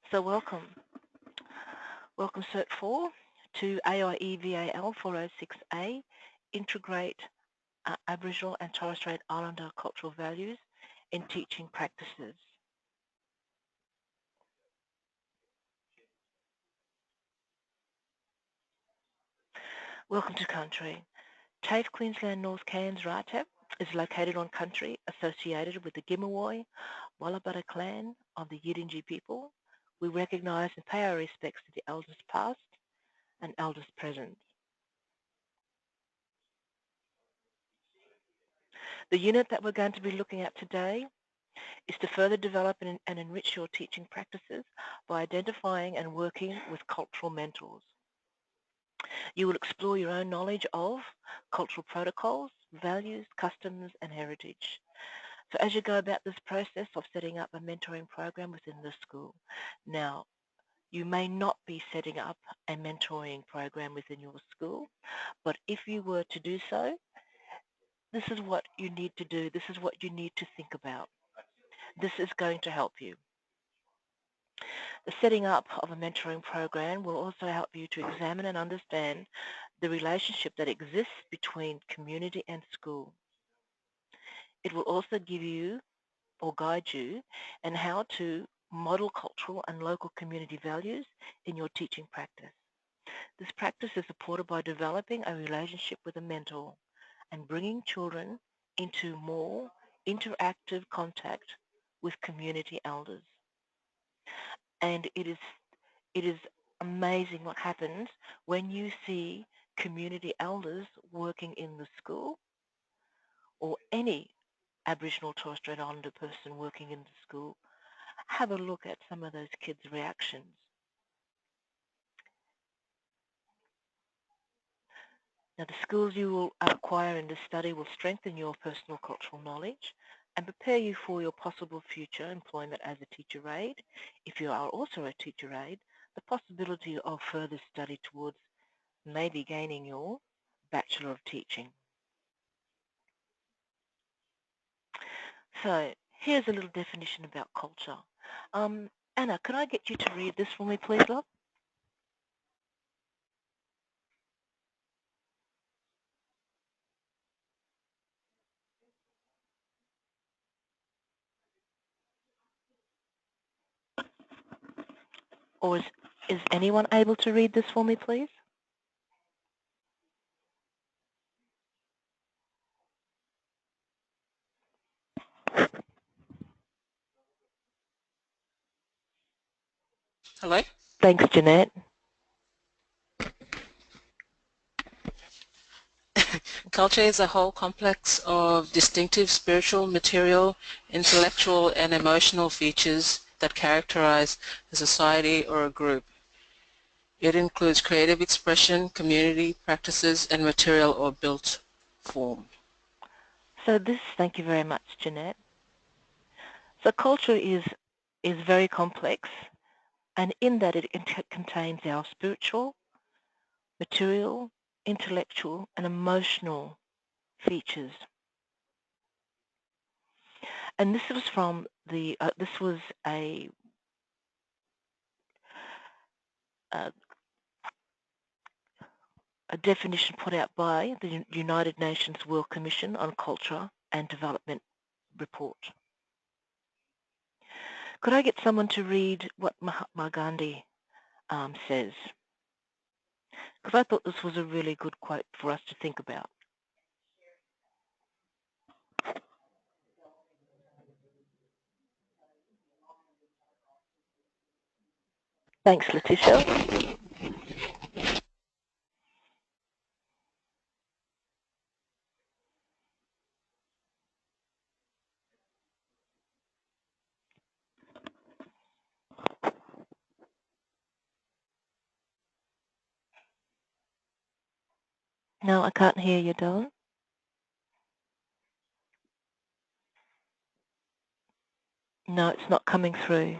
So welcome Cert IV to AIEVAL 406A, Integrate Aboriginal and Torres Strait Islander Cultural Values in Teaching Practices. Welcome to country. TAFE Queensland North Cairns Ratep is located on country associated with the Gimuwai Wallabutta clan of the Yidinji people. We recognise and pay our respects to the elders past and elders present. The unit that we're going to be looking at today is to further develop and enrich your teaching practices by identifying and working with cultural mentors. You will explore your own knowledge of cultural protocols, values, customs and heritage. So as you go about this process of setting up a mentoring program within the school, now you may not be setting up a mentoring program within your school, but if you were to do so, this is what you need to do. This is what you need to think about. This is going to help you. The setting up of a mentoring program will also help you to examine and understand the relationship that exists between community and school. It will also give you or guide you in how to model cultural and local community values in your teaching practice. This practice is supported by developing a relationship with a mentor and bringing children into more interactive contact with community elders. And it is amazing what happens when you see community elders working in the school or any Aboriginal Torres Strait Islander person working in the school. Have a look at some of those kids' reactions. Now, the skills you will acquire in this study will strengthen your personal cultural knowledge and prepare you for your possible future employment as a teacher aide. If you are also a teacher aide, the possibility of further study towards maybe gaining your Bachelor of Teaching. So here's a little definition about culture. Anna, could I get you to read this for me, please, love? Or is anyone able to read this for me, please? Hello? Thanks, Jeanette. Culture is a whole complex of distinctive spiritual, material, intellectual, and emotional features that characterize a society or a group. It includes creative expression, community practices, and material or built form. So thank you very much, Jeanette. So culture is very complex, and in that it contains our spiritual, material, intellectual, and emotional features. And this was from this was a definition put out by the United Nations World Commission on Culture and Development report. Could I get someone to read what Mahatma Gandhi says? Because I thought this was a really good quote for us to think about. Thanks, Letitia. No, I can't hear you, Dylan. No, it's not coming through.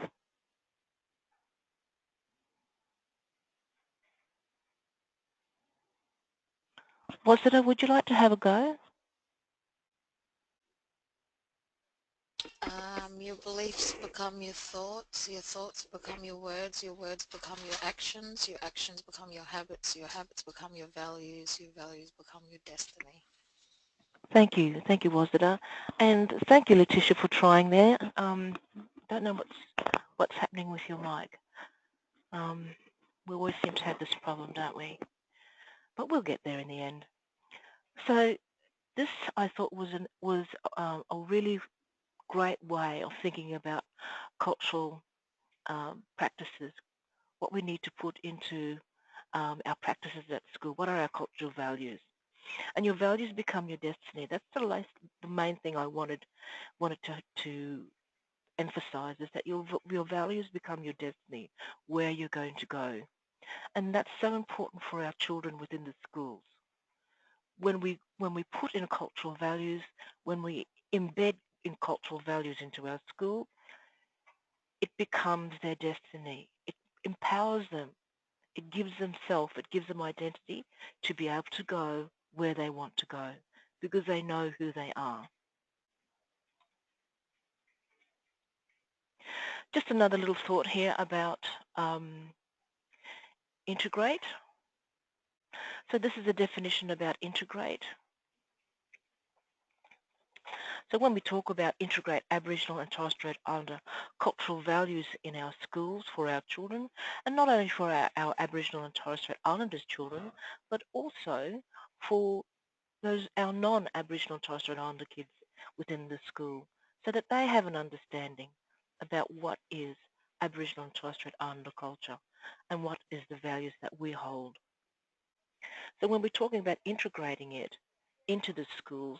Would you like to have a go? Your beliefs become your thoughts become your words become your actions become your habits become your values become your destiny. Thank you, Wazida, and thank you, Letitia, for trying there. Don't know what's happening with your mic. We always seem to have this problem, don't we? But we'll get there in the end. So this, I thought, was a really great way of thinking about cultural practices, what we need to put into our practices at school. What are our cultural values? And your values become your destiny. That's the main thing I wanted to emphasize, is that your values become your destiny, where you're going to go. And that's so important for our children within the schools. When we put in cultural values, when we embed in cultural values into our school, it becomes their destiny. It empowers them. It gives them self. It gives them identity to be able to go where they want to go because they know who they are. Just another little thought here about integrate. So this is a definition about integrate. So when we talk about integrate Aboriginal and Torres Strait Islander cultural values in our schools for our children, and not only for our Aboriginal and Torres Strait Islanders children, but also for our non-Aboriginal and Torres Strait Islander kids within the school, so that they have an understanding about what is Aboriginal and Torres Strait Islander culture and what is the values that we hold. So when we're talking about integrating it into the schools,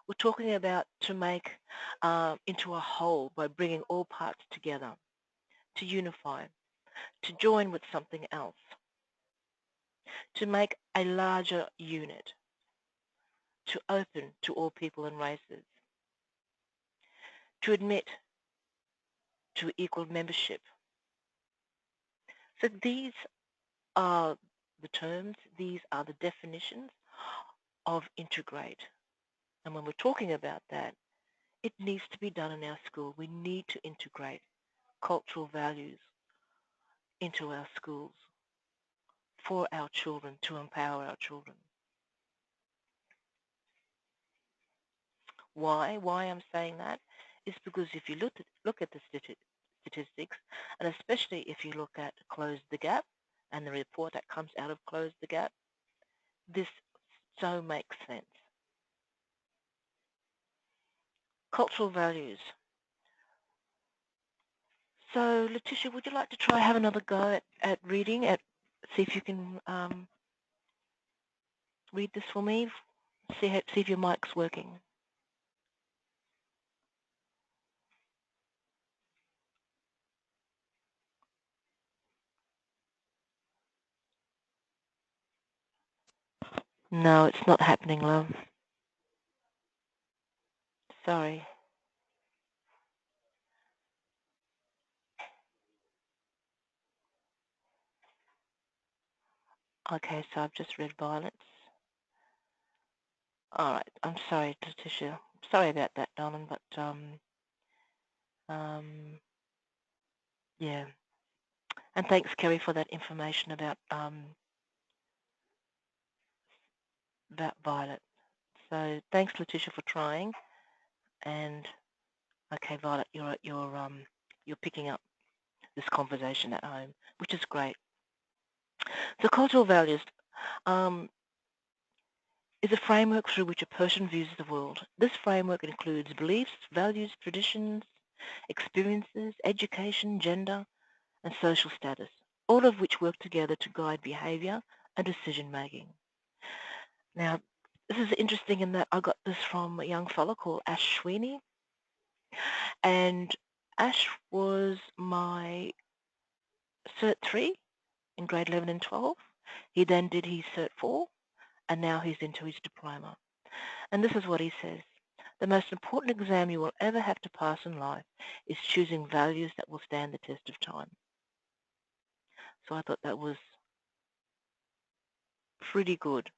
we're talking about to make into a whole by bringing all parts together, to unify, to join with something else, to make a larger unit, to open to all people and races, to admit to equal membership. So these are the terms, these are the definitions of integrate. And when we're talking about that, it needs to be done in our school. We need to integrate cultural values into our schools for our children, to empower our children. Why I'm saying that is because if you look at the statistics, and especially if you look at Close the Gap and the report that comes out of Close the Gap, this so makes sense. Cultural values. So, Letitia, would you like to try have another go at reading, see if you can read this for me? See if your mic's working. No, it's not happening, love. Sorry. Okay, so I've just read violence. All right, I'm sorry, Letitia. Sorry about that, darling, but yeah. And thanks, Kerry, for that information about Violet. So thanks, Letitia, for trying. And okay, Violet, you're picking up this conversation at home, which is great. So cultural values is a framework through which a person views the world. This framework includes beliefs, values, traditions, experiences, education, gender, and social status, all of which work together to guide behaviour and decision making. Now, this is interesting in that I got this from a young fellow called Ash Sweeney, and Ash was my Cert 3 in grade 11 and 12. He then did his Cert 4, and now he's into his diploma. And this is what he says. The most important exam you will ever have to pass in life is choosing values that will stand the test of time. So I thought that was pretty good,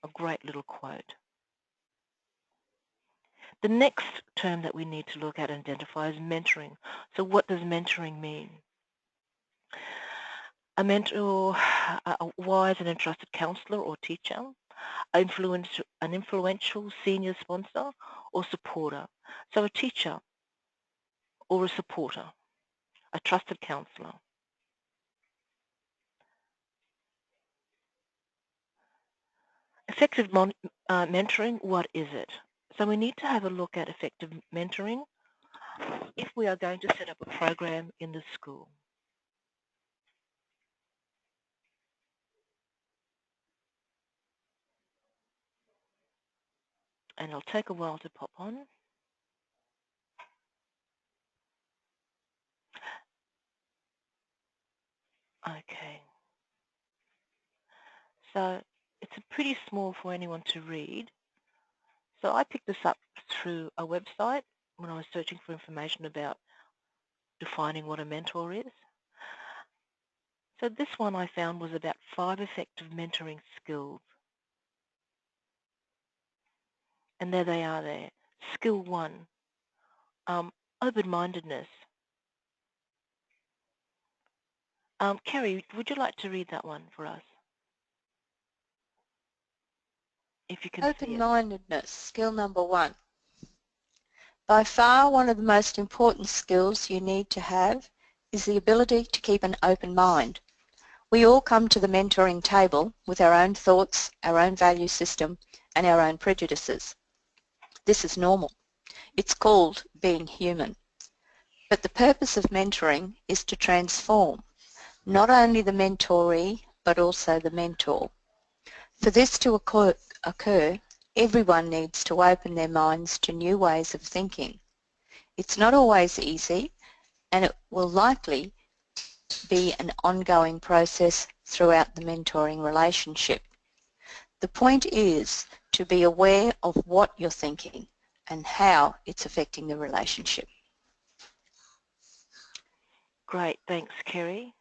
a great little quote. The next term that we need to look at and identify is mentoring. So what does mentoring mean? A mentor, a wise and entrusted counselor or teacher, an influential senior sponsor or supporter. So a teacher or a supporter, a trusted counselor. Effective mentoring, what is it? So we need to have a look at effective mentoring if we are going to set up a program in the school. And it'll take a while to pop on. Okay. So it's pretty small for anyone to read. So I picked this up through a website when I was searching for information about defining what a mentor is. So this one I found was about 5 effective mentoring skills. And there they are there. Skill 1, open-mindedness. Kerry, would you like to read that one for us? If you can see it. Open-mindedness, skill number 1. By far one of the most important skills you need to have is the ability to keep an open mind. We all come to the mentoring table with our own thoughts, our own value system, and our own prejudices. This is normal. It's called being human. But the purpose of mentoring is to transform not only the mentoree, but also the mentor. For this to occur, everyone needs to open their minds to new ways of thinking. It's not always easy, and it will likely be an ongoing process throughout the mentoring relationship. The point is to be aware of what you're thinking and how it's affecting the relationship. Great, thanks, Kerry.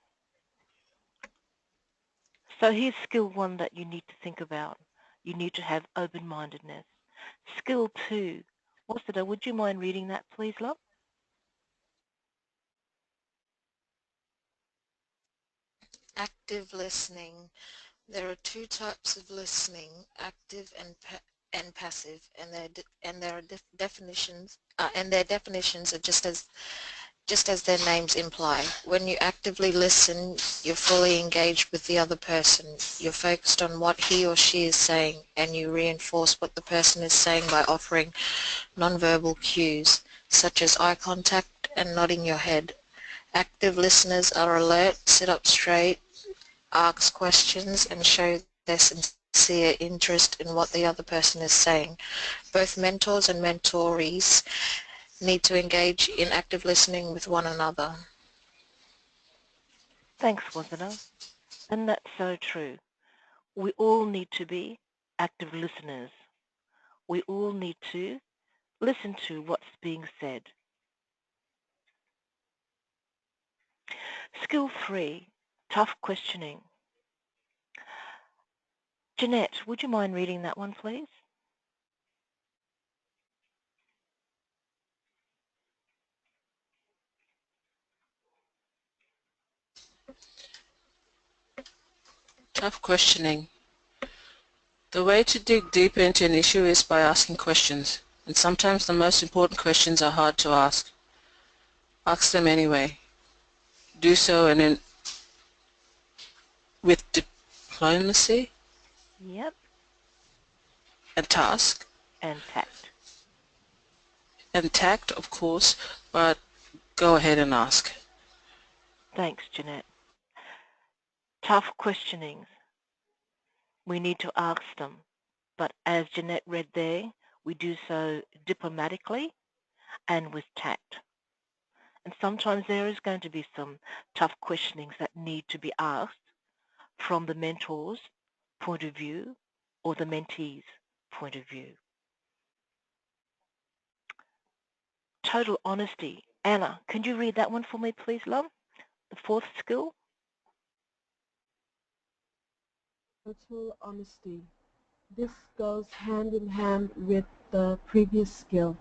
So here's skill 1 that you need to think about. You need to have open-mindedness. Skill 2, Wasida, would you mind reading that, please, love? Active listening. There are two types of listening, active and passive, and their definitions are just as their names imply. When you actively listen, you're fully engaged with the other person. You're focused on what he or she is saying, and you reinforce what the person is saying by offering nonverbal cues, such as eye contact and nodding your head. Active listeners are alert, sit up straight, ask questions, and show their sincere interest in what the other person is saying. Both mentors and mentorees need to engage in active listening with one another. Thanks, Wasida. And that's so true. We all need to be active listeners. We all need to listen to what's being said. Skill 3, tough questioning. Jeanette, would you mind reading that one, please? Tough questioning. The way to dig deeper into an issue is by asking questions, and sometimes the most important questions are hard to ask. Ask them anyway. Do so with diplomacy Yep, and task and tact. and tact, of course, but go ahead and ask. Thanks, Jeanette. Tough questionings. We need to ask them. But as Jeanette read there, we do so diplomatically and with tact. And sometimes there is going to be some tough questionings that need to be asked from the mentor's point of view or the mentee's point of view. Total honesty. Anna, can you read that one for me, please, love? The 4th skill? Total honesty. This goes hand in hand with the previous skill.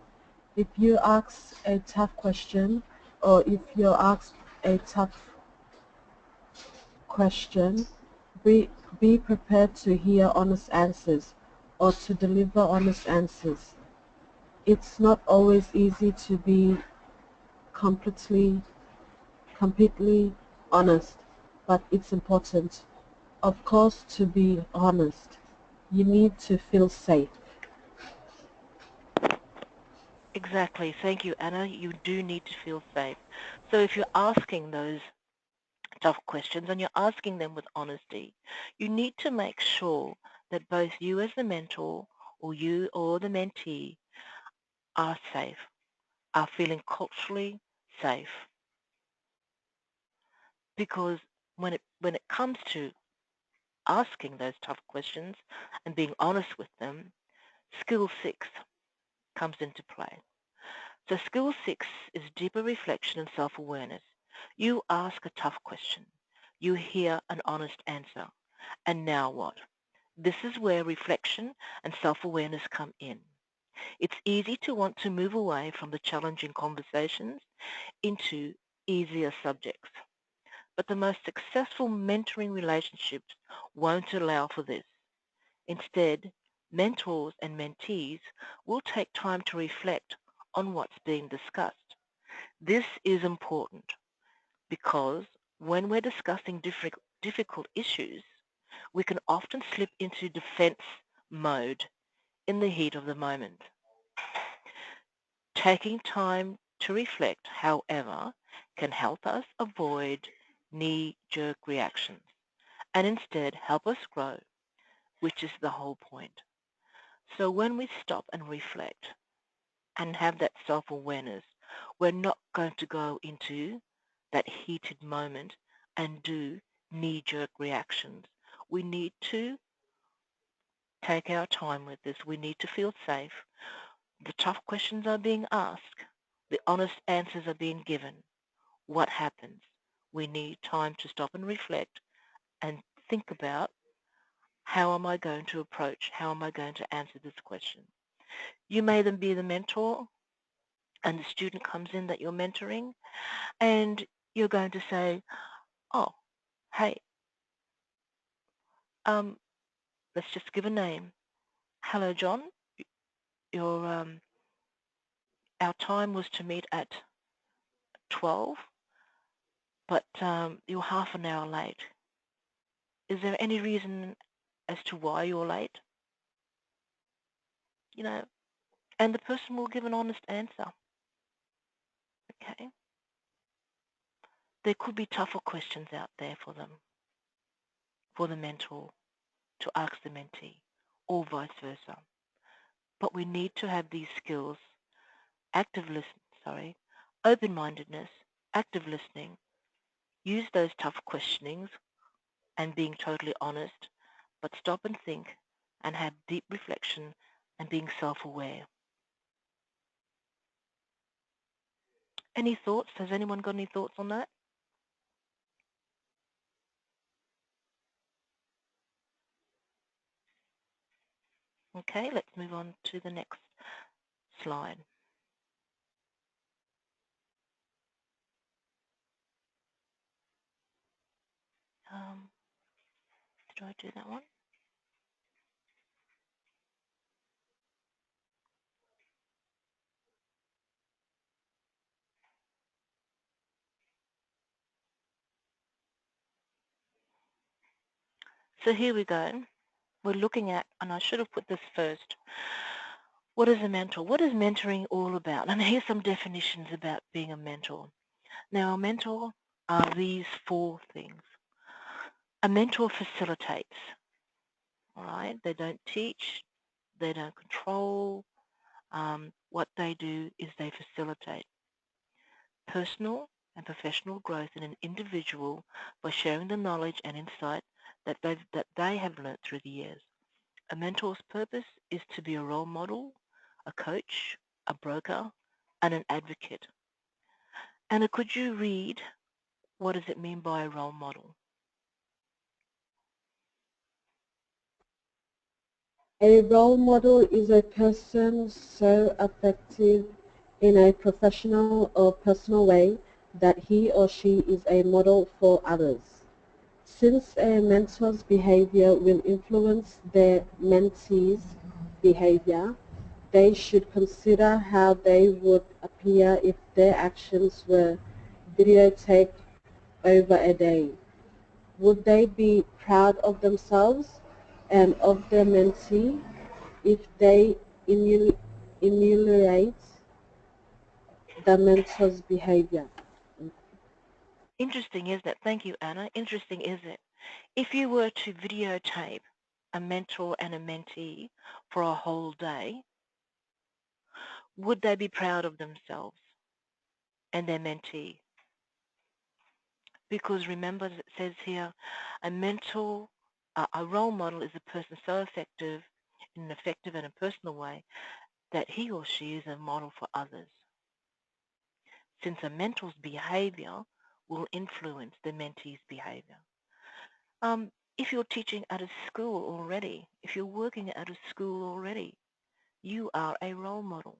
if you ask a tough question, or if you're asked a tough question, be prepared to hear honest answers or to deliver honest answers. It's not always easy to be completely honest, but it's important. Of course, to be honest, you need to feel safe. Exactly. Thank you, Anna. You do need to feel safe. So if you're asking those tough questions and you're asking them with honesty, you need to make sure that both you as the mentor or you or the mentee are safe, are feeling culturally safe. Because when it comes to asking those tough questions and being honest with them, skill 6 comes into play. So skill 6 is deeper reflection and self-awareness. You ask a tough question. You hear an honest answer. And now what? This is where reflection and self-awareness come in. It's easy to want to move away from the challenging conversations into easier subjects. But the most successful mentoring relationships won't allow for this. Instead, mentors and mentees will take time to reflect on what's being discussed. This is important because when we're discussing difficult issues, we can often slip into defense mode in the heat of the moment. Taking time to reflect, however, can help us avoid knee-jerk reactions and instead help us grow, which is the whole point. So when we stop and reflect and have that self-awareness, we're not going to go into that heated moment and do knee-jerk reactions. We need to take our time with this. We need to feel safe. The tough questions are being asked. The honest answers are being given. What happens? We need time to stop and reflect and think about how am I going to approach, how am I going to answer this question? You may then be the mentor and the student comes in that you're mentoring and you're going to say, oh, hey, let's just give a name. Hello, John. Your, our time was to meet at 12, but you're half an hour late. Is there any reason as to why you're late? You know, and the person will give an honest answer. Okay. There could be tougher questions out there for them, for the mentor to ask the mentee, or vice versa. But we need to have these skills, open-mindedness, active listening, use those tough questionings and being totally honest, but stop and think and have deep reflection and being self-aware. Any thoughts? Has anyone got any thoughts on that? Okay, let's move on to the next slide. Did I do that one? So here we go. We're looking at, and I should have put this first, what is a mentor? What is mentoring all about? And here's some definitions about being a mentor. Now, a mentor are these 4 things. A mentor facilitates, all right? They don't teach, they don't control. What they do is they facilitate personal and professional growth in an individual by sharing the knowledge and insight that they have learnt through the years. A mentor's purpose is to be a role model, a coach, a broker, and an advocate. Anna, could you read what does it mean by a role model? A role model is a person so effective in a professional or personal way that he or she is a model for others. Since a mentor's behavior will influence their mentee's behavior, they should consider how they would appear if their actions were videotaped over a day. Would they be proud of themselves and of their mentee if they emulate the mentor's behavior? Interesting, isn't it? Thank you, Anna. Interesting, is it? If you were to videotape a mentor and a mentee for a whole day, would they be proud of themselves and their mentee? Because remember, it says here, a mentor, a role model is a person so effective in an effective and a personal way that he or she is a model for others. Since a mentor's behavior will influence the mentee's behavior. If you're teaching at a school already, if you're working at a school already, you are a role model.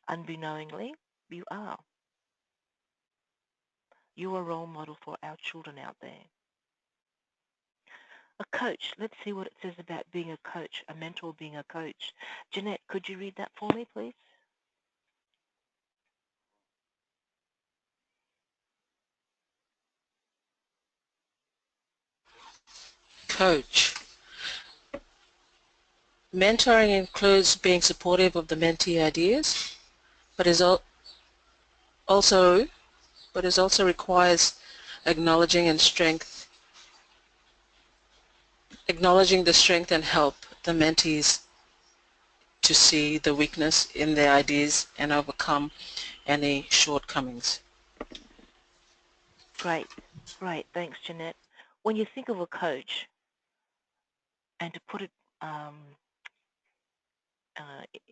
Unbeknowingly, you are. You're a role model for our children out there. A coach, let's see what it says about being a coach, a mentor being a coach. Jeanette, could you read that for me, please? Coach. Mentoring includes being supportive of the mentee ideas, but also requires acknowledging the strength and help the mentees to see the weakness in their ideas and overcome any shortcomings. Great, great. Thanks, Jeanette. When you think of a coach, and to put it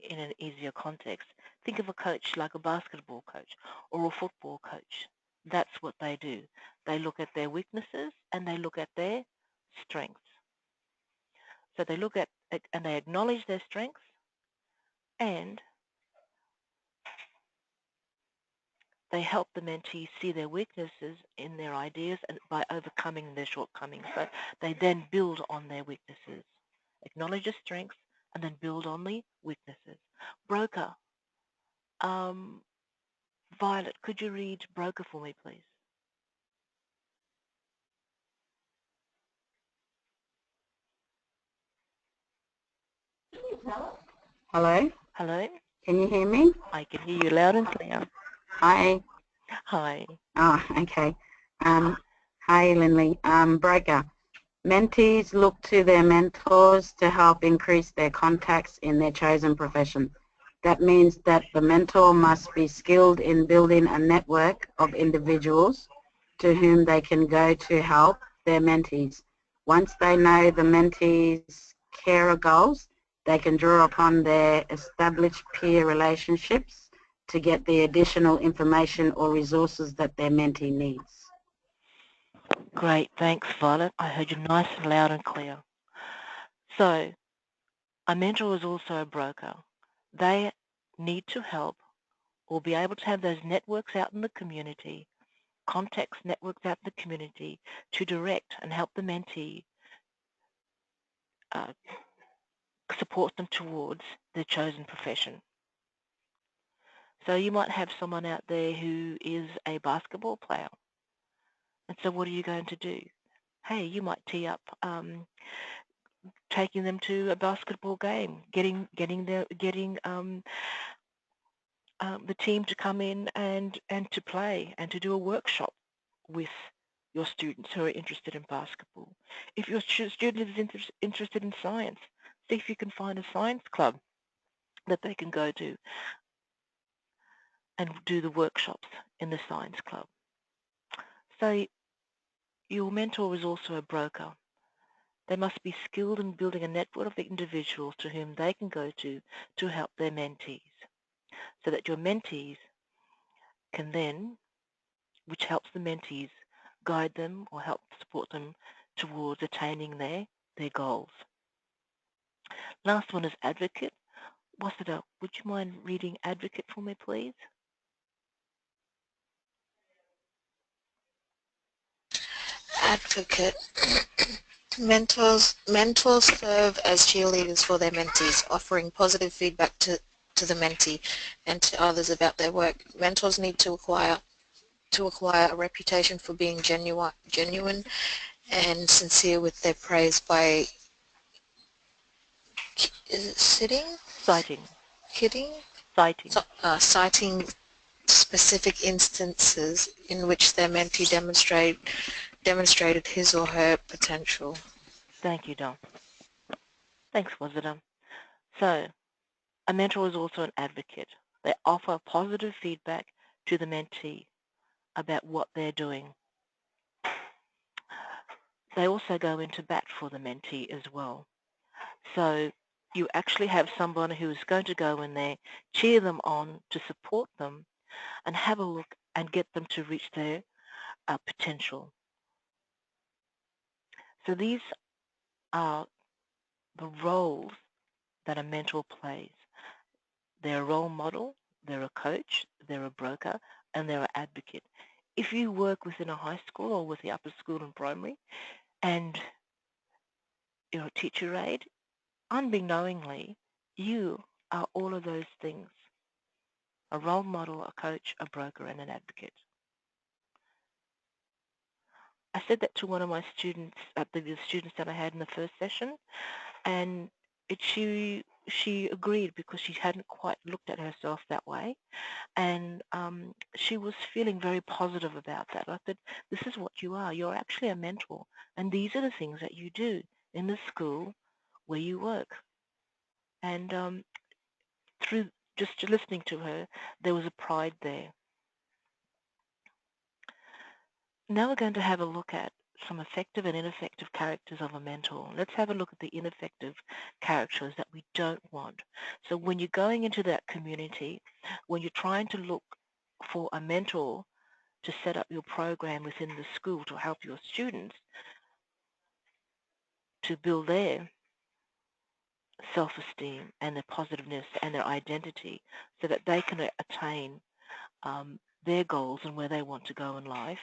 in an easier context, think of a coach like a basketball coach or a football coach. That's what they do. They look at their weaknesses and they look at their strengths. So they look at and they acknowledge their strengths, and they help the mentee see their weaknesses in their ideas and by overcoming their shortcomings. So they then build on their weaknesses, acknowledge the strengths, and then build on the weaknesses. Broker, Violet, could you read broker for me, please? Hello, Hello? can you hear me? I can hear you loud and clear. Hi. Hi. Oh, okay. Hi, Lynley. Broker. Mentees look to their mentors to help increase their contacts in their chosen profession. That means that the mentor must be skilled in building a network of individuals to whom they can go to help their mentees. Once they know the mentees' carer goals, they can draw upon their established peer relationships to get the additional information or resources that their mentee needs. Great. Thanks, Violet. I heard you nice and loud and clear. So a mentor is also a broker. They need to help or be able to have those networks out in the community, contacts networks out in the community to direct and help the mentee uh, support them towards their chosen profession. So you might have someone out there who is a basketball player. And so what are you going to do? Hey, you might tee up taking them to a basketball game, getting the team to come in and to play and to do a workshop with your students who are interested in basketball. If your student is interested in science, see if you can find a science club that they can go to and do the workshops in the science club. So your mentor is also a broker. They must be skilled in building a network of individuals to whom they can go to help their mentees, so that your mentees can then, which helps the mentees guide them or help support them towards attaining their goals. Last one is advocate. Wasida, would you mind reading advocate for me, please? Advocate. Mentors serve as cheerleaders for their mentees, offering positive feedback to the mentee and to others about their work. Mentors need to acquire a reputation for being genuine and sincere with their praise by citing Citing. citing specific instances in which their mentee demonstrated his or her potential. Thank you, Don. Thanks, Wasida. So, a mentor is also an advocate. They offer positive feedback to the mentee about what they're doing. They also go into bat for the mentee as well. So you actually have someone who is going to go in there, cheer them on, to support them, and have a look and get them to reach their potential. So these are the roles that a mentor plays. They're a role model, they're a coach, they're a broker, and they're an advocate. If you work within a high school or with the upper school and primary, and you're a teacher aide, unbeknowingly, you are all of those things. A role model, a coach, a broker, and an advocate. I said that to one of my students, the students that I had in the first session, and she agreed because she hadn't quite looked at herself that way, and she was feeling very positive about that. I said, this is what you are. You're actually a mentor, and these are the things that you do in the school where you work. And through just listening to her, there was a pride there. Now we're going to have a look at some effective and ineffective characters of a mentor. Let's have a look at the ineffective characters that we don't want. So when you're going into that community, when you're trying to look for a mentor to set up your program within the school to help your students to build their self-esteem and their positiveness and their identity so that they can attain their goals and where they want to go in life,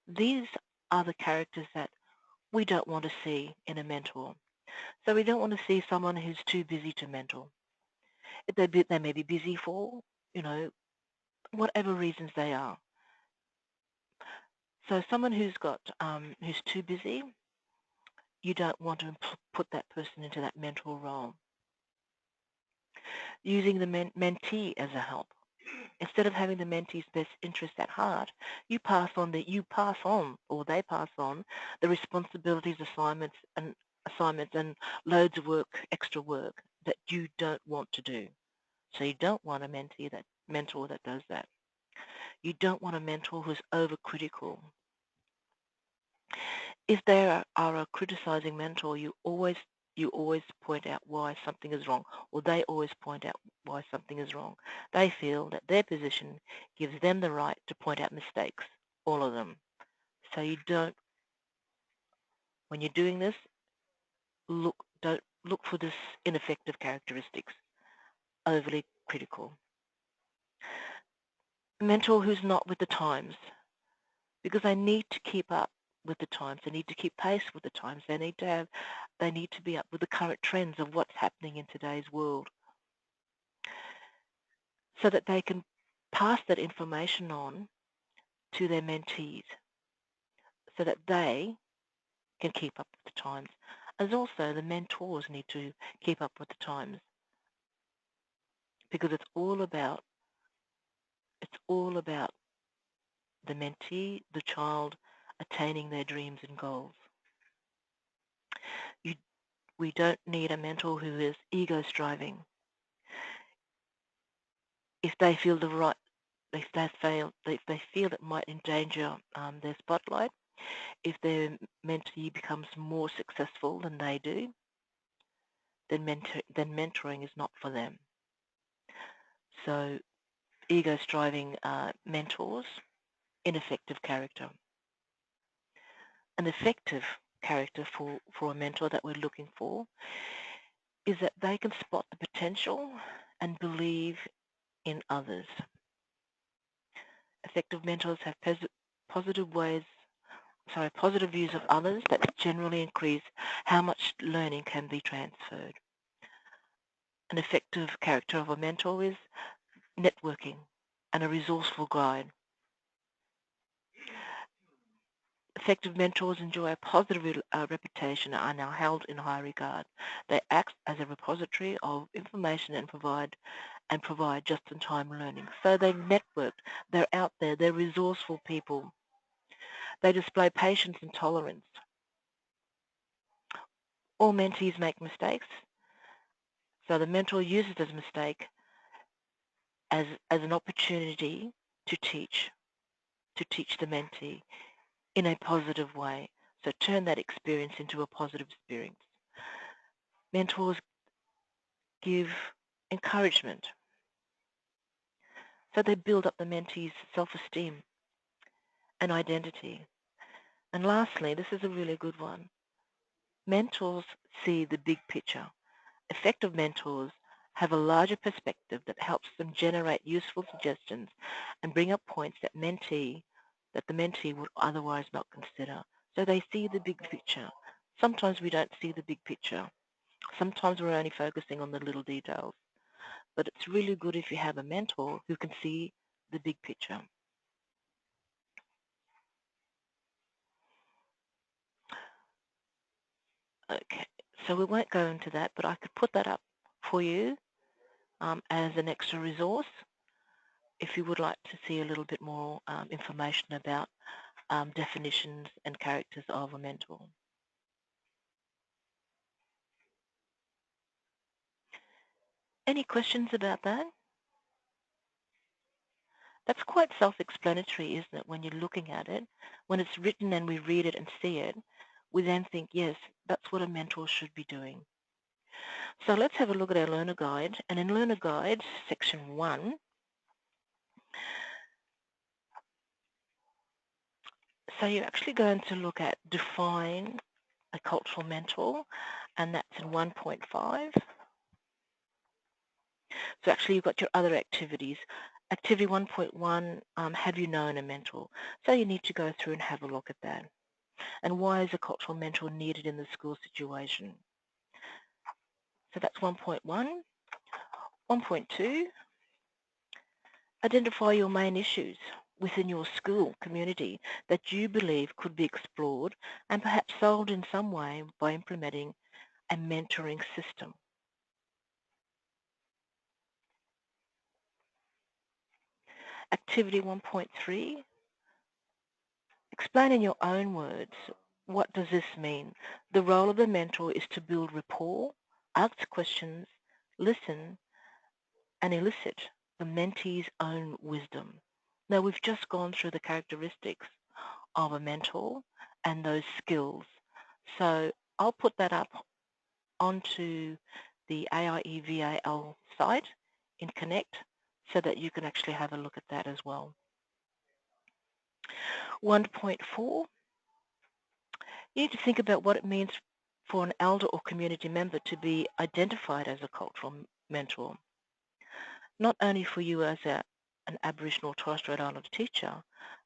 these are the characters that we don't want to see in a mentor. So we don't want to see someone who's too busy to mentor. They may be busy for, whatever reasons they are. So someone who's too busy, you don't want to put that person into that mentor role. Using the mentee as a help. Instead of having the mentee's best interest at heart, they pass on the responsibilities, assignments and loads of work, extra work that you don't want to do. So you don't want a mentor that does that. You don't want a mentor who's overcritical. If they are a criticizing mentor, you always point out why something is wrong, or they always point out why something is wrong. They feel that their position gives them the right to point out mistakes, all of them. So when you're doing this, don't look for this ineffective characteristics, overly critical. A mentor who's not with the times, because they need to keep up with the times. They need to keep pace with the times. They need to be up with the current trends of what's happening in today's world so that they can pass that information on to their mentees so that they can keep up with the times. As also the mentors need to keep up with the times because it's all about the mentee, the child, attaining their dreams and goals. We don't need a mentor who is ego striving. If they feel if they feel it might endanger their spotlight, if their mentee becomes more successful than they do, then mentoring is not for them. So ego striving mentors, ineffective character. An effective character for a mentor that we're looking for is that they can spot the potential and believe in others. Effective mentors have positive views of others that generally increase how much learning can be transferred. An effective character of a mentor is networking and a resourceful guide. Effective mentors enjoy a positive reputation and are now held in high regard. They act as a repository of information and provide just-in-time learning. So they've networked, they're out there, they're resourceful people. They display patience and tolerance. All mentees make mistakes, so the mentor uses this mistake as an opportunity to teach the mentee in a positive way. So turn that experience into a positive experience. Mentors give encouragement. So they build up the mentee's self-esteem and identity. And lastly, this is a really good one. Mentors see the big picture. Effective mentors have a larger perspective that helps them generate useful suggestions and bring up points that the mentee would otherwise not consider. So they see the big picture. Sometimes we don't see the big picture. Sometimes we're only focusing on the little details. But it's really good if you have a mentor who can see the big picture. Okay, so we won't go into that, but I could put that up for you as an extra resource if you would like to see a little bit more information about definitions and characters of a mentor. Any questions about that? That's quite self-explanatory, isn't it, when you're looking at it? When it's written and we read it and see it, we then think, yes, that's what a mentor should be doing. So let's have a look at our learner guide. And in learner guide, section 1, so you're actually going to look at define a cultural mentor, and that's in 1.5. So actually you've got your other activities. Activity 1.1, have you known a mentor? So you need to go through and have a look at that. And why is a cultural mentor needed in the school situation? So that's 1.1. 1.2, identify your main issues within your school community that you believe could be explored and perhaps solved in some way by implementing a mentoring system. Activity 1.3, explain in your own words, what does this mean? The role of the mentor is to build rapport, ask questions, listen, and elicit the mentee's own wisdom. Now we've just gone through the characteristics of a mentor and those skills. So I'll put that up onto the AIEVAL site in Connect so that you can actually have a look at that as well. 1.4, you need to think about what it means for an elder or community member to be identified as a cultural mentor. Not only for you as an Aboriginal Torres Strait Islander teacher,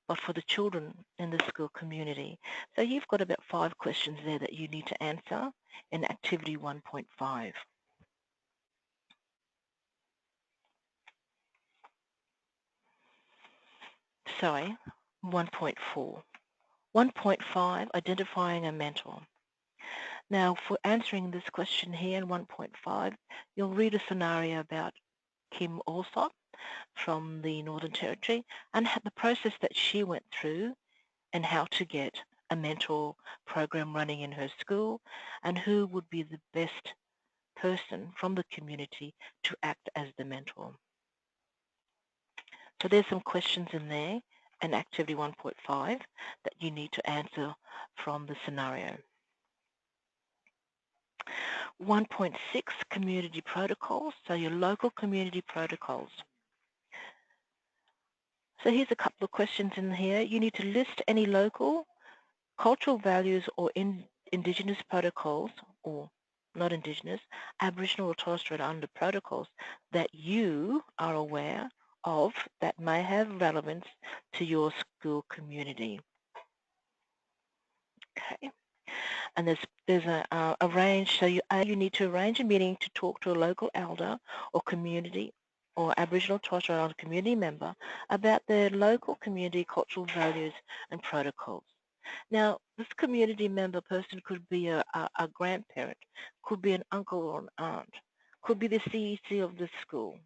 but for the children in the school community. So you've got about 5 questions there that you need to answer in activity 1.5. Sorry, 1.4. 1.5, identifying a mentor. Now for answering this question here in 1.5, you'll read a scenario about Kim Alsop from the Northern Territory and the process that she went through and how to get a mentor program running in her school and who would be the best person from the community to act as the mentor. So there's some questions in there in activity 1.5 that you need to answer from the scenario. 1.6, community protocols, so your local community protocols. So here's a couple of questions in here. You need to list any local cultural values or Indigenous protocols or not Indigenous, Aboriginal or Torres Strait Islander protocols that you are aware of that may have relevance to your school community. Okay. And there's a range, so you need to arrange a meeting to talk to a local elder or community or Aboriginal Torres Strait Islander community member about their local community cultural values and protocols. Now, this community member person could be a grandparent, could be an uncle or an aunt, could be the CEC of the school,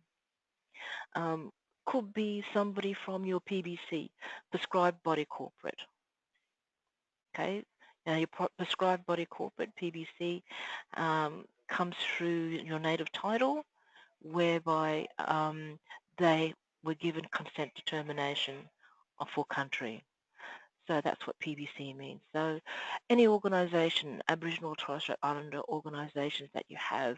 could be somebody from your PBC, prescribed body corporate. Okay, now your prescribed body corporate, PBC, comes through your native title, whereby they were given consent determination for country. So that's what PBC means. So any organisation, Aboriginal or Torres Strait Islander organisations that you have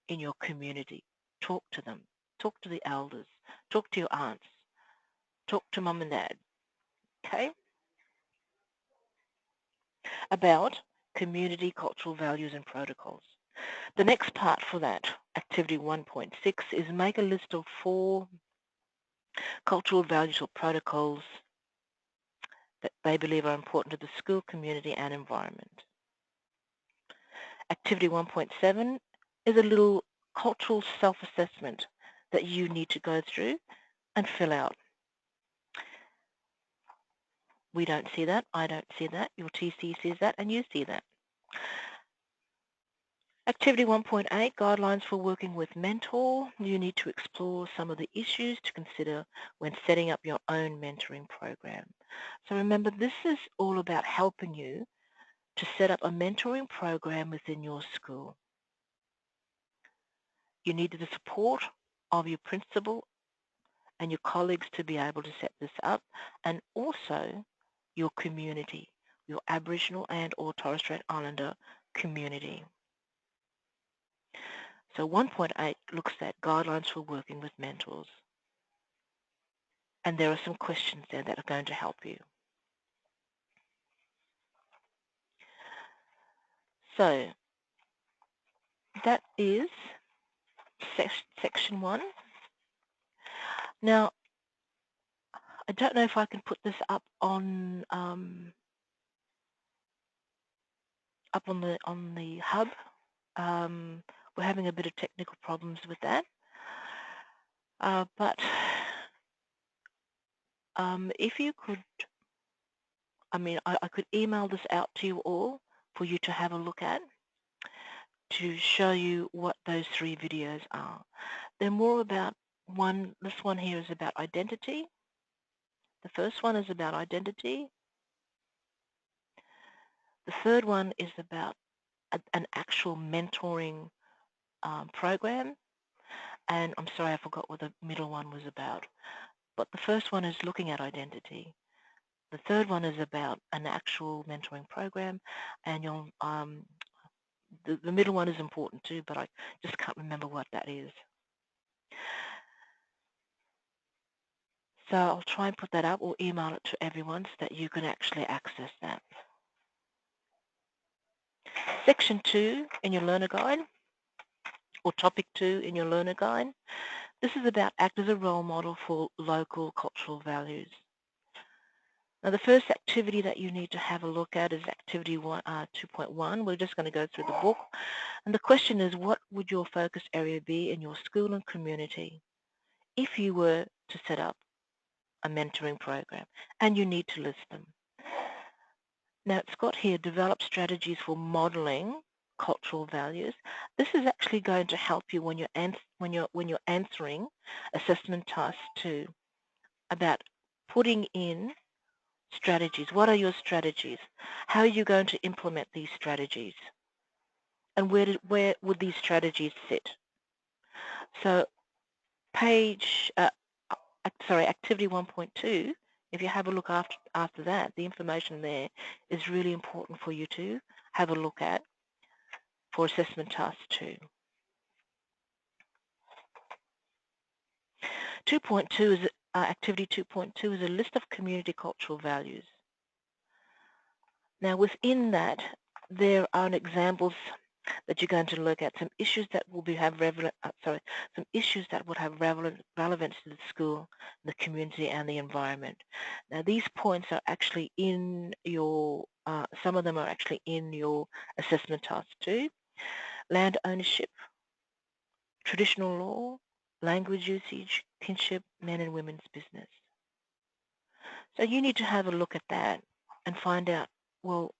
in your community, talk to them. Talk to the elders. Talk to your aunts. Talk to mum and dad. Okay? About community cultural values and protocols. The next part for that, activity 1.6, is make a list of 4 cultural values or protocols that they believe are important to the school, community and environment. Activity 1.7 is a little cultural self-assessment that you need to go through and fill out. We don't see that, I don't see that, your TC sees that, and you see that. Activity 1.8, guidelines for working with mentor. You need to explore some of the issues to consider when setting up your own mentoring program. So remember, this is all about helping you to set up a mentoring program within your school. You need the support of your principal and your colleagues to be able to set this up, and also your community, your Aboriginal and or Torres Strait Islander community. So 1.8 looks at guidelines for working with mentors. And there are some questions there that are going to help you. So that is section 1. Now, I don't know if I can put this up on the hub. We're having a bit of technical problems with that. But if you could, I could email this out to you all for you to have a look at, to show you what those 3 videos are. They're more about this one here is about identity. The first one is about identity. The third one is about an actual mentoring program. And I'm sorry, I forgot what the middle one was about. But the first one is looking at identity. The third one is about an actual mentoring program. And you'll, the middle one is important too, but I just can't remember what that is. So I'll try and put that up or email it to everyone so that you can actually access that. Section 2 in your learner guide, or topic 2 in your learner guide, this is about act as a role model for local cultural values. Now the first activity that you need to have a look at is activity 2.1. We're just going to go through the book. And the question is, what would your focus area be in your school and community if you were to set up a mentoring program? And you need to list them. Now it's got here, develop strategies for modeling cultural values. This is actually going to help you when you're answering assessment tasks too, about putting in strategies. What are your strategies? How are you going to implement these strategies? And where would these strategies sit? So activity 1.2, if you have a look after that, the information there is really important for you to have a look at for assessment task 2. 2.2 is activity 2.2 is a list of community cultural values. Now within that there are examples. that you're going to look at, some issues that will be have some issues that would have relevance to the school, the community, and the environment. Now, these points are actually in your, some of them are actually in your assessment task too. Land ownership, traditional law, language usage, kinship, men and women's business. So you need to have a look at that and find out, well,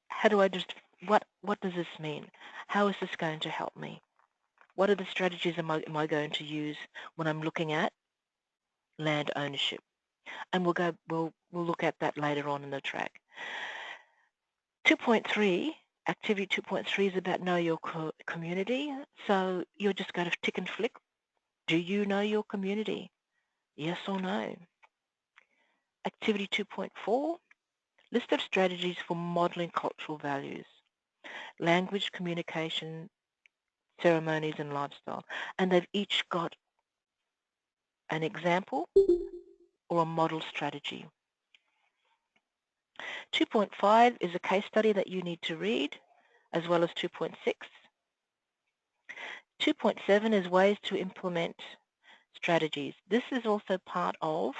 how do I just, what does this mean? How is this going to help me? What are the strategies am I going to use when I'm looking at land ownership? And we'll look at that later on in the track. 2.3, activity 2.3 is about know your community. So you're just going to tick and flick. Do you know your community? Yes or no? Activity 2.4, list of strategies for modeling cultural values, language, communication, ceremonies, and lifestyle. And they've each got an example or a model strategy. 2.5 is a case study that you need to read, as well as 2.6. 2.7 is ways to implement strategies. This is also part of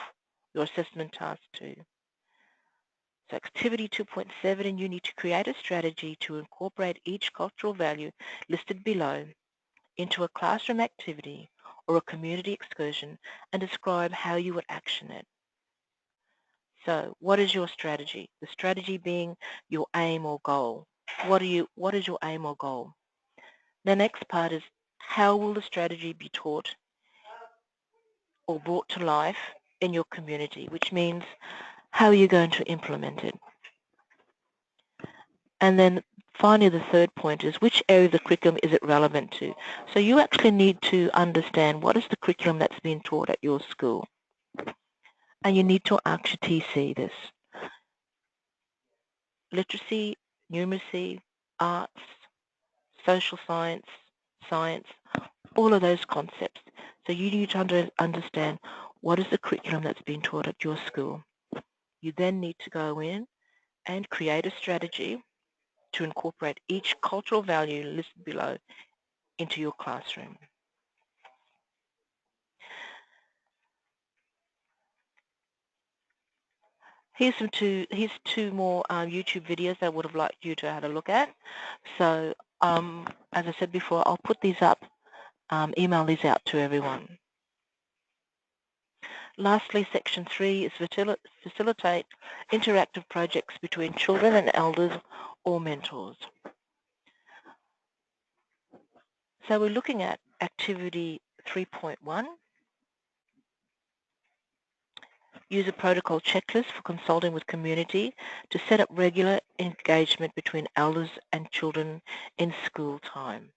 your assessment task too. So activity 2.7, and you need to create a strategy to incorporate each cultural value listed below into a classroom activity or a community excursion and describe how you would action it. So what is your strategy? The strategy being your aim or goal. What is your aim or goal? The next part is how will the strategy be taught or brought to life in your community, which means how are you going to implement it? And then finally the third point is which area of the curriculum is it relevant to? So you actually need to understand what is the curriculum that's being taught at your school. And you need to actually TC this. Literacy, numeracy, arts, social science, science, all of those concepts. So you need to understand what is the curriculum that's being taught at your school. You then need to go in and create a strategy to incorporate each cultural value listed below into your classroom. Here's two more YouTube videos that I would have liked you to have a look at. So as I said before, I'll put these up, email these out to everyone. Lastly, section 3 is facilitate interactive projects between children and elders or mentors. So we're looking at activity 3.1. Use a protocol checklist for consulting with community to set up regular engagement between elders and children in school time.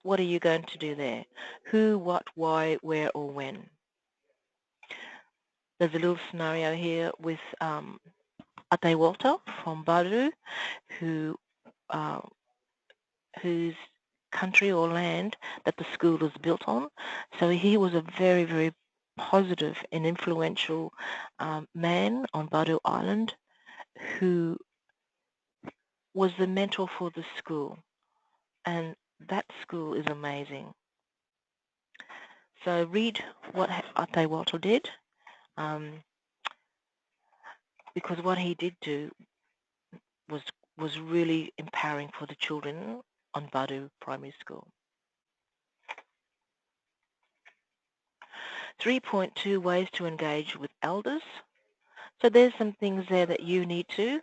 What are you going to do there? Who, what, why, where, or when? There's a little scenario here with Ate Walter from Baru, whose country or land that the school is built on. So he was a very, very positive and influential man on Baru Island who was the mentor for the school. And that school is amazing. So read what Ate Walter did, because what he did do was really empowering for the children on Baru Primary School. 3.2 ways to engage with elders. So there's some things there that you need to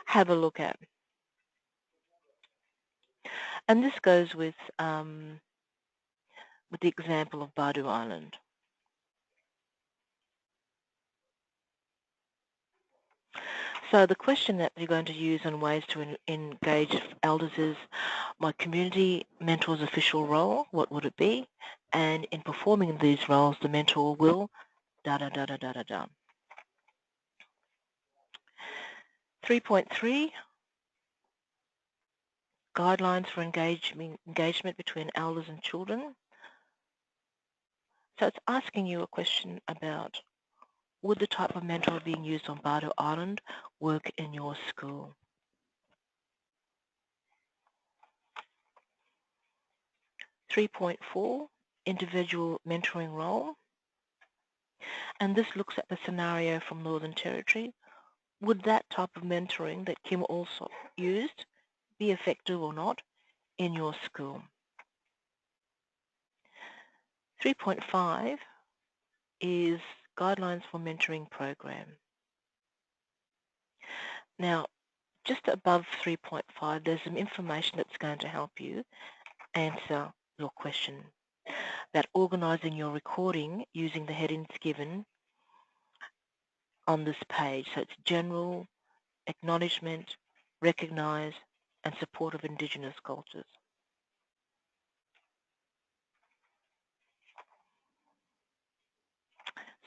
have a look at. And this goes with the example of Baru Island. So the question that you're going to use on ways to engage elders is, my community mentor's official role, what would it be? And in performing these roles, the mentor will da-da-da-da-da-da-da. 3.3, guidelines for engagement between elders and children. So it's asking you a question about would the type of mentor being used on Bardo Island work in your school? (3.4) Individual mentoring role. And this looks at the scenario from Northern Territory. Would that type of mentoring that Kim also used be effective or not in your school? 3.5 is guidelines for mentoring program. Now, just above 3.5, there's some information that's going to help you answer your question. That organising your recording using the headings given on this page. So it's general, acknowledgement, recognise and support of Indigenous cultures.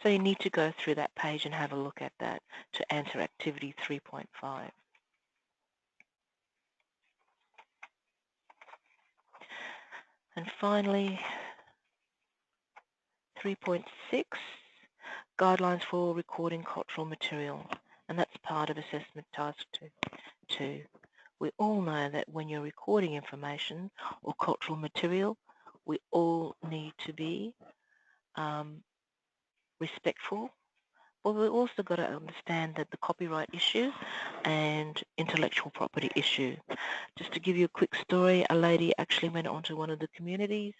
So you need to go through that page and have a look at that to answer activity 3.5. And finally, 3.6, guidelines for recording cultural material. And that's part of assessment task 2. We all know that when you're recording information or cultural material, we all need to be respectful, but we've also got to understand that the copyright issue and intellectual property issue. Just to give you a quick story, a lady actually went onto one of the communities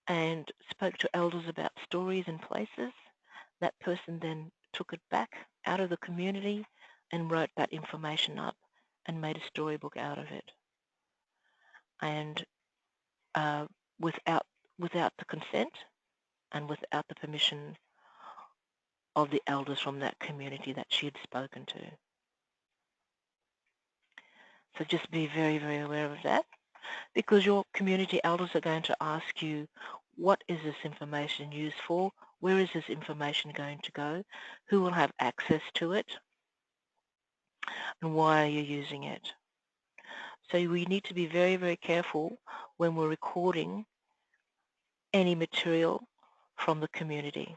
and spoke to elders about stories and places. That person then took it back out of the community and wrote that information up and made a storybook out of it. And without the consent and without the permission of the elders from that community that she had spoken to. So just be very, very aware of that, because your community elders are going to ask you, what is this information used for? Where is this information going to go? Who will have access to it? And why are you using it? So we need to be very, very careful when we're recording any material from the community.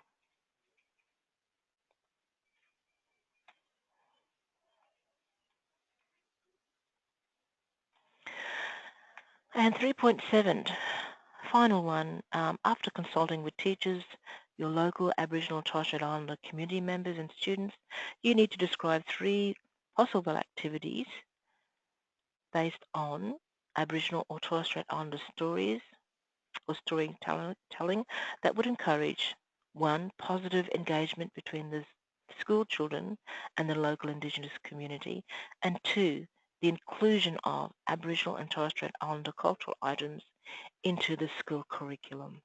And 3.7, final one, after consulting with teachers, your local Aboriginal and Torres Strait Islander community members and students, you need to describe 3 possible activities based on Aboriginal or Torres Strait Islander stories or storytelling that would encourage 1, positive engagement between the school children and the local Indigenous community, and 2, the inclusion of Aboriginal and Torres Strait Islander cultural items into the school curriculum.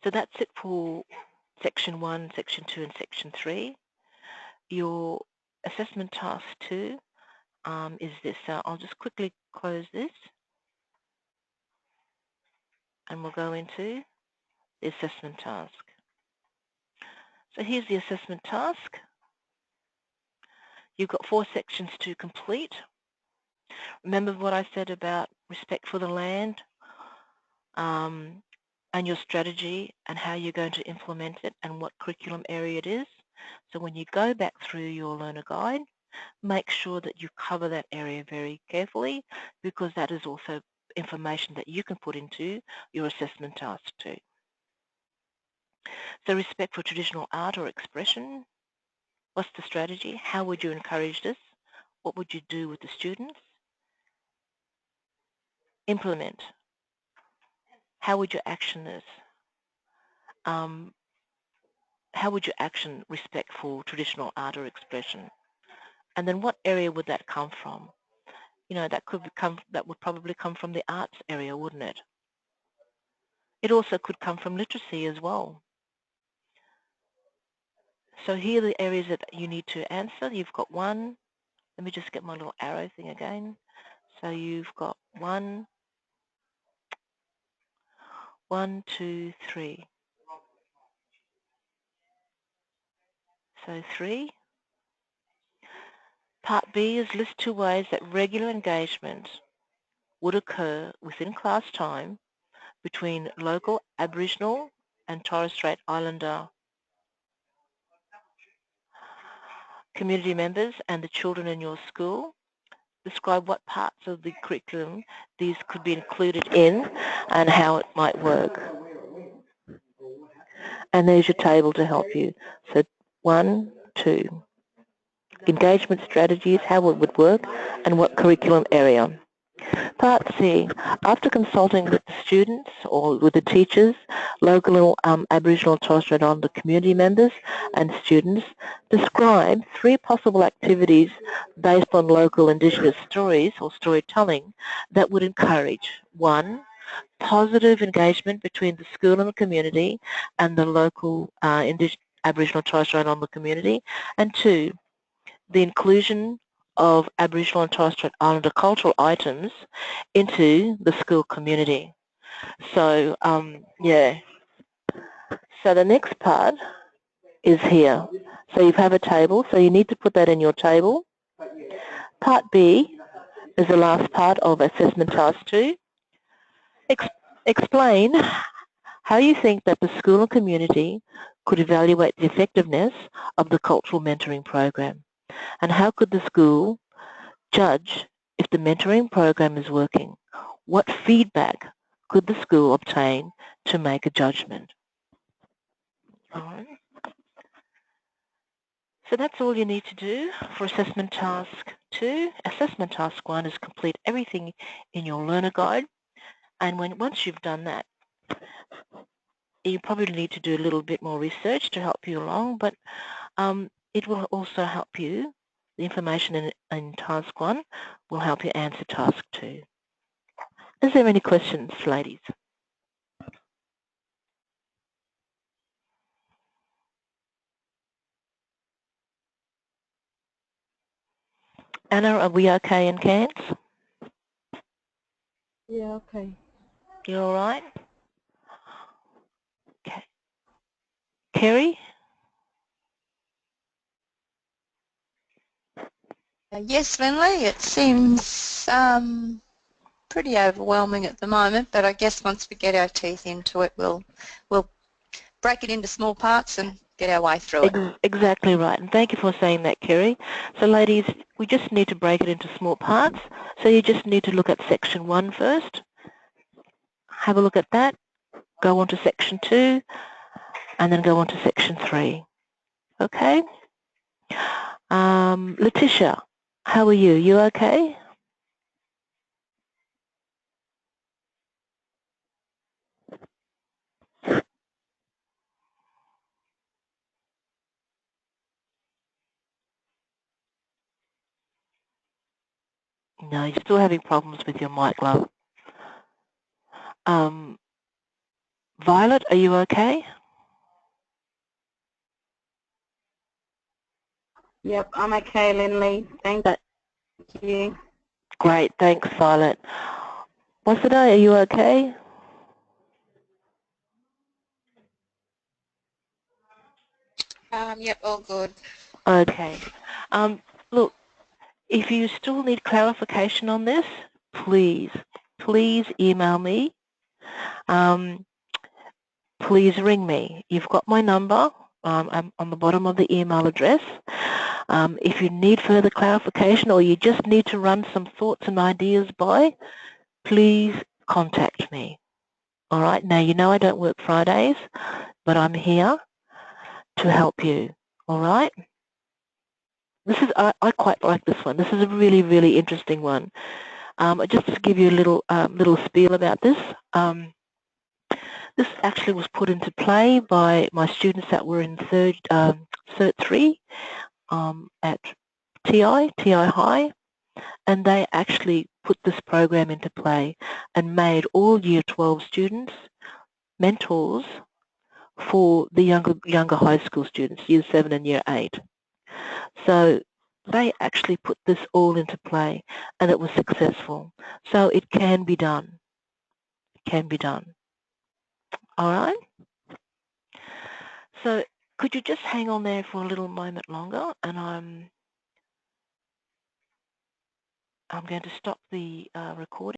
So that's it for Section 1, Section 2 and Section 3. Your assessment task 2 is this. I'll just quickly close this and we'll go into the assessment task. So here's the assessment task. You've got 4 sections to complete. Remember what I said about respect for the land and your strategy and how you're going to implement it and what curriculum area it is. So when you go back through your learner guide, make sure that you cover that area very carefully, because that is also information that you can put into your assessment task too. So respect for traditional art or expression. What's the strategy? How would you encourage this? What would you do with the students? Implement. How would you action this? How would you action respect for traditional art or expression? And then what area would that come from? You know, that would probably come from the arts area, wouldn't it? It also could come from literacy as well. So here are the areas that you need to answer. You've got 1. Let me just get my little arrow thing again. So you've got 1, 2, 3. So 3. Part B is list 2 ways that regular engagement would occur within class time between local Aboriginal and Torres Strait Islander community members and the children in your school. Describe what parts of the curriculum these could be included in and how it might work. And there's your table to help you. So 1, 2. Engagement strategies, how it would work, and what curriculum area. Part C, after consulting with the students or with the teachers, local Aboriginal and Torres Strait Islander community members and students, describe 3 possible activities based on local Indigenous stories or storytelling that would encourage 1, positive engagement between the school and the community and the local Aboriginal and Torres Strait Islander community, and 2, the inclusion of Aboriginal and Torres Strait Islander cultural items into the school community. So, yeah. So the next part is here. So you have a table, so you need to put that in your table. Part B is the last part of Assessment Task 2. Explain how you think that the school and community could evaluate the effectiveness of the cultural mentoring program, and how could the school judge if the mentoring program is working. What feedback could the school obtain to make a judgment? All right. So that's all you need to do for Assessment Task 2. Assessment Task 1 is complete everything in your learner guide, and once you've done that, you probably need to do a little bit more research to help you along, but it will also help you. The information in Task 1 will help you answer Task 2. Is there any questions, ladies? Anna, are we okay in Cairns? Yeah, okay. You all right? Okay. Kerry? Yes, Lynley, it seems pretty overwhelming at the moment, but I guess once we get our teeth into it, we'll break it into small parts and get our way through it. Exactly right, and thank you for saying that, Kerry. So ladies, we just need to break it into small parts. So you just need to look at section 1 first. Have a look at that. Go on to section 2, and then go on to section 3. Okay? Letitia, how are you? You okay? No, you're still having problems with your mic, love. Violet, are you okay? Yep, I'm okay, Lynley. Thank you. Great, thanks, Violet. What's the day? Are you okay? Yep, all good. Okay. Look, if you still need clarification on this, please email me. Please ring me. You've got my number. I'm on the bottom of the email address. If you need further clarification or you just need to run some thoughts and ideas by, please contact me. All right. Now, you know I don't work Fridays, but I'm here to help you. All right. This is I quite like this one. This is a really, really interesting one. Just to give you a little spiel about this. This actually was put into play by my students that were in Cert 3 at TI High, and they actually put this program into play and made all Year 12 students mentors for the younger high school students, Year 7 and Year 8. So they actually put this all into play, and it was successful. So it can be done. It can be done. All right? So could you just hang on there for a little moment longer, and I'm going to stop the recording.